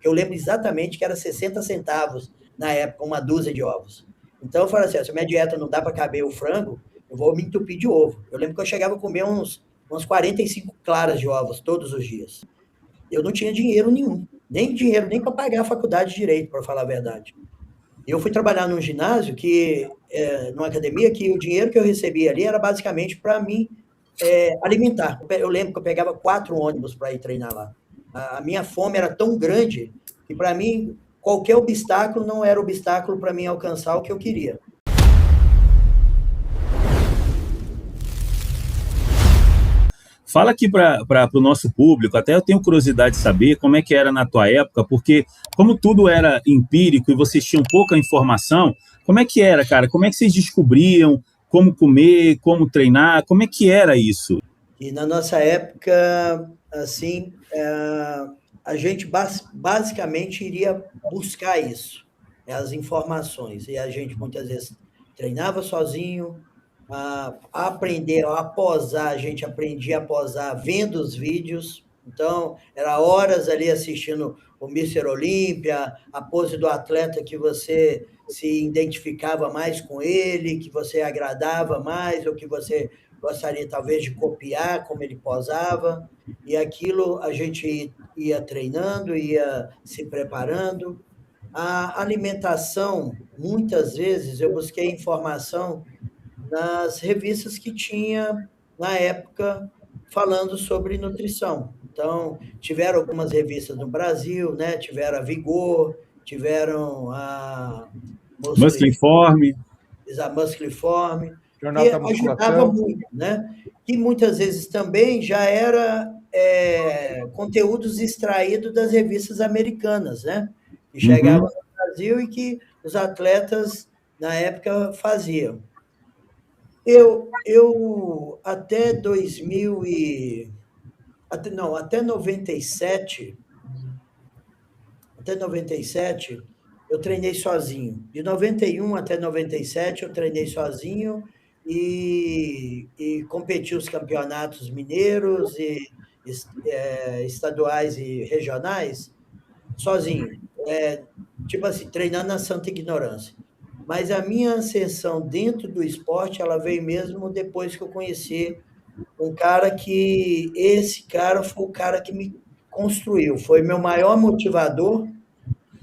que eu lembro exatamente que era 60 centavos na época, uma dúzia de ovos. Então eu falei assim, se a minha dieta não dá para caber o frango, eu vou me entupir de ovo. Eu lembro que eu chegava a comer uns 45 claras de ovos todos os dias. Eu não tinha dinheiro nenhum, nem para pagar a faculdade de direito, para falar a verdade. Eu fui trabalhar num ginásio numa academia, que o dinheiro que eu recebia ali era basicamente para mim alimentar. Eu lembro que eu pegava 4 ônibus para ir treinar lá. A minha fome era tão grande que, para mim, qualquer obstáculo não era obstáculo para mim alcançar o que eu queria. Fala aqui para o nosso público, até eu tenho curiosidade de saber como é que era na tua época, porque como tudo era empírico e vocês tinham pouca informação, como é que era, cara? Como é que vocês descobriam como comer, como treinar? Como é que era isso? E na nossa época, assim, a gente basicamente iria buscar isso, as informações. E a gente muitas vezes treinava sozinho, a aprender a posar, a gente aprendia a posar vendo os vídeos. Então, era horas ali assistindo o Mister Olímpia, a pose do atleta que você se identificava mais com ele, que você agradava mais, ou que você gostaria talvez de copiar como ele posava, e aquilo a gente ia treinando, ia se preparando. A alimentação, muitas vezes eu busquei informação nas revistas que tinha na época falando sobre nutrição. Então, tiveram algumas revistas no Brasil, né? Tiveram a Vigor, tiveram Muscleform. a Muscleform, Jornal que da ajudava Musculação. muito, né? Que muitas vezes também já era conteúdos extraídos das revistas americanas, né? Que chegavam no Brasil e que os atletas, na época, faziam. Eu até 2000 e... até 97, eu treinei sozinho. De 91 até 97, eu treinei sozinho e competi os campeonatos mineiros e estaduais e regionais sozinho. Tipo assim, treinando na santa ignorância. Mas a minha ascensão dentro do esporte, ela veio mesmo depois que eu conheci esse cara foi o cara que me construiu, foi meu maior motivador,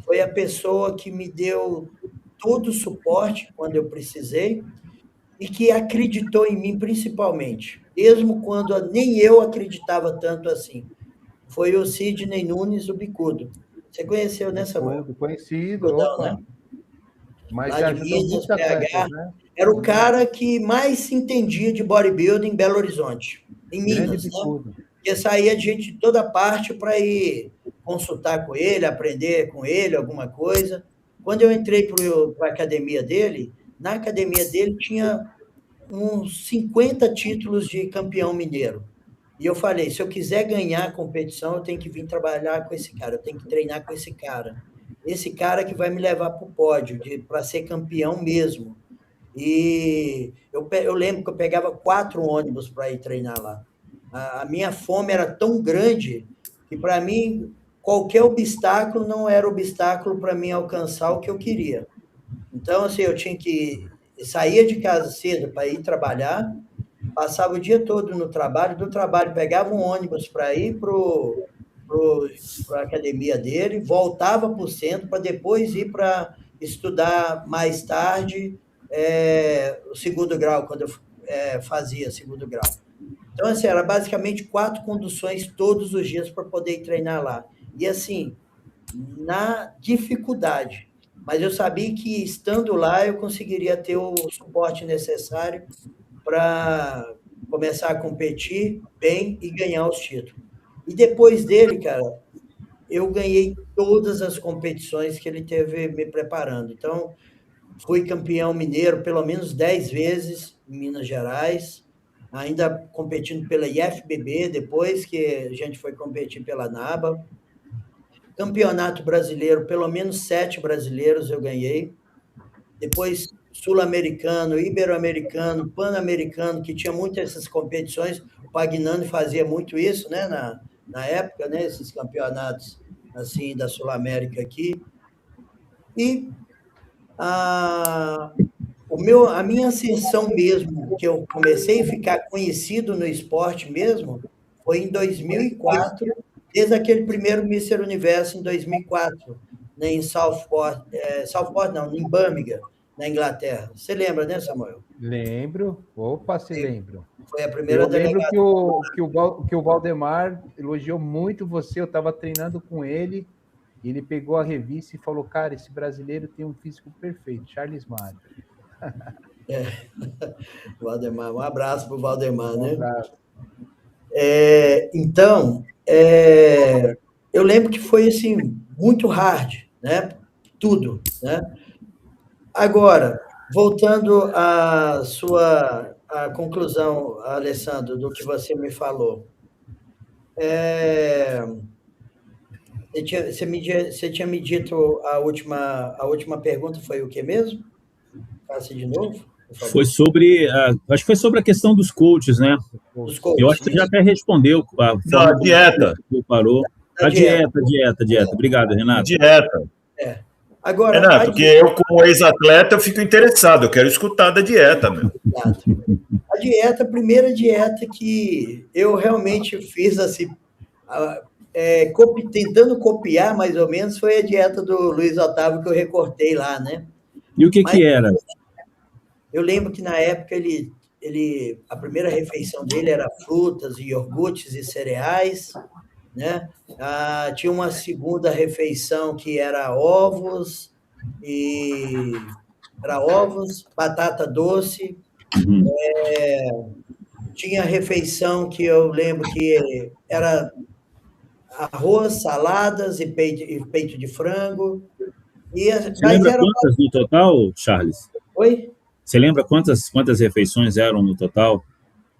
foi a pessoa que me deu todo o suporte quando eu precisei e que acreditou em mim principalmente, mesmo quando nem eu acreditava tanto assim. Foi o Sidney Nunes, o Bicudo. Você conheceu, né, Samuel? Conhecido, opa. Né? Mas Lá já de ajudou Minas, muitos PH. atletas, né? Era o cara que mais se entendia de bodybuilding em Belo Horizonte, em Minas, né? Porque saía de gente de toda parte para ir consultar com ele, aprender com ele alguma coisa. Quando eu entrei para a academia dele, na academia dele tinha uns 50 títulos de campeão mineiro. E eu falei, se eu quiser ganhar a competição, eu tenho que vir trabalhar com esse cara, eu tenho que treinar com esse cara. Esse cara que vai me levar para o pódio, para ser campeão mesmo. E eu lembro que eu pegava 4 ônibus para ir treinar lá. A minha fome era tão grande que, para mim, qualquer obstáculo não era obstáculo para mim alcançar o que eu queria. Então, assim, eu tinha que sair de casa cedo para ir trabalhar, passava o dia todo no trabalho, do trabalho pegava um ônibus para ir para a academia dele, voltava para o centro para depois ir para estudar mais tarde o segundo grau, quando eu fazia segundo grau. Então, assim, era basicamente 4 conduções todos os dias para poder ir treinar lá. E, assim, na dificuldade. Mas eu sabia que, estando lá, eu conseguiria ter o suporte necessário para começar a competir bem e ganhar os títulos. E depois dele, cara, eu ganhei todas as competições que ele teve me preparando. Então, fui campeão mineiro pelo menos 10 vezes em Minas Gerais, ainda competindo pela IFBB, depois que a gente foi competir pela NABA. Campeonato brasileiro, pelo menos 7 brasileiros eu ganhei. Depois, sul-americano, ibero-americano, pan-americano, que tinha muitas essas competições. O Pagnani fazia muito isso, né, na época, né, esses campeonatos assim, da Sul-América aqui. E a minha ascensão mesmo, que eu comecei a ficar conhecido no esporte mesmo, foi em 2004, desde aquele primeiro Mister Universo em 2004, né, em Southport não, em Birmingham, na Inglaterra. Você lembra, né, Samuel? Lembro. Opa, se lembro. Foi a primeira delegada. Que o Valdemar elogiou muito você, eu estava treinando com ele, e ele pegou a revista e falou, cara, esse brasileiro tem um físico perfeito, Charles Mário. Valdemar, um abraço para o Valdemar, né? Abraço. Então, eu lembro que foi assim, muito hard, né? Tudo, né? Agora, voltando à sua conclusão, Alessandro, do que você me falou. Você tinha me dito a última pergunta foi o que mesmo? Faça de novo, por favor. Foi sobre, acho que foi sobre a questão dos coaches, né? Dos coaches, eu acho que você já até respondeu. A dieta. Parou. A dieta. Obrigado, Renato. Dieta. Agora, Renato, porque eu, como ex-atleta, eu fico interessado, eu quero escutar da dieta, meu. A dieta, a primeira dieta que eu realmente fiz assim, tentando copiar mais ou menos, foi a dieta do Luiz Otávio que eu recortei lá, né? E o que era? Eu lembro que na época a primeira refeição dele era frutas e iogurtes e cereais, né? Tinha uma segunda refeição que era ovos, batata doce. Tinha refeição que eu lembro que era arroz, saladas e peito de frango. Você lembra quantas no total, Charles? Oi? Você lembra quantas refeições eram no total?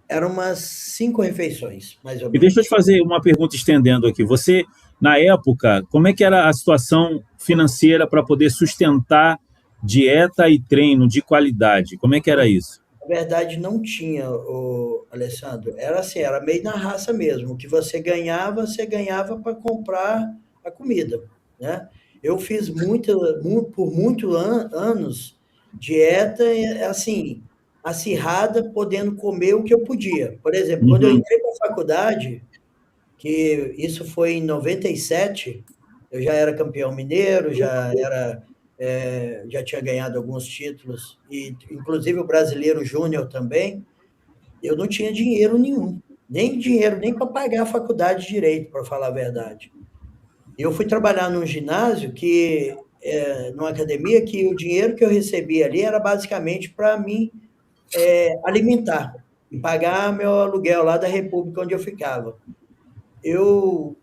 Eram umas 5 refeições, mais ou menos. E deixa eu te fazer uma pergunta estendendo aqui. Você, na época, como é que era a situação financeira para poder sustentar dieta e treino de qualidade? Como é que era isso? Na verdade, não tinha, Alessandro. Era assim, era meio na raça mesmo. O que você ganhava para comprar a comida, né? Eu fiz por muitos anos dieta, assim, acirrada, podendo comer o que eu podia. Por exemplo, quando eu entrei para a faculdade, que isso foi em 97, eu já era campeão mineiro, já tinha ganhado alguns títulos, e inclusive o brasileiro júnior também. Eu não tinha dinheiro nenhum, nem para pagar a faculdade direito, para falar a verdade. Eu fui trabalhar num ginásio numa academia, que o dinheiro que eu recebia ali era basicamente para mim alimentar e pagar meu aluguel lá da República onde eu ficava. Eu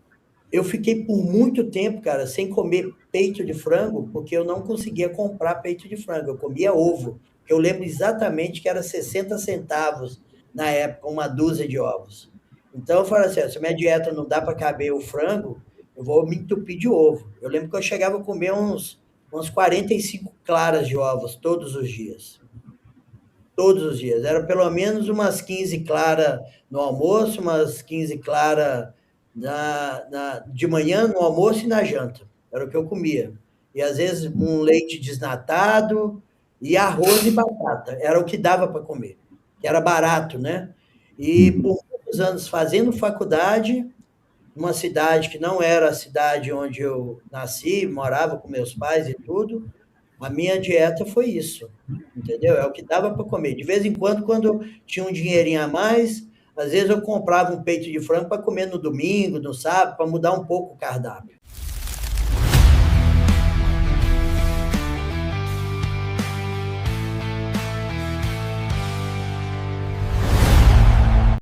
fiquei por muito tempo, cara, sem comer peito de frango, porque eu não conseguia comprar peito de frango, eu comia ovo. Eu lembro exatamente que era 60 centavos na época, uma dúzia de ovos. Então eu falei assim, se a minha dieta não dá para caber o frango, eu vou me entupir de ovo. Eu lembro que eu chegava a comer uns 45 claras de ovos todos os dias. Todos os dias. Era pelo menos umas 15 claras no almoço, umas 15 claras de manhã, no almoço e na janta. Era o que eu comia. E, às vezes, um leite desnatado e arroz e batata. Era o que dava para comer. Que era barato, né? E, por muitos anos, fazendo faculdade, numa cidade que não era a cidade onde eu nasci, morava com meus pais e tudo, a minha dieta foi isso, entendeu? É o que dava para comer. De vez em quando tinha um dinheirinho a mais, às vezes eu comprava um peito de frango para comer no domingo, no sábado, para mudar um pouco o cardápio.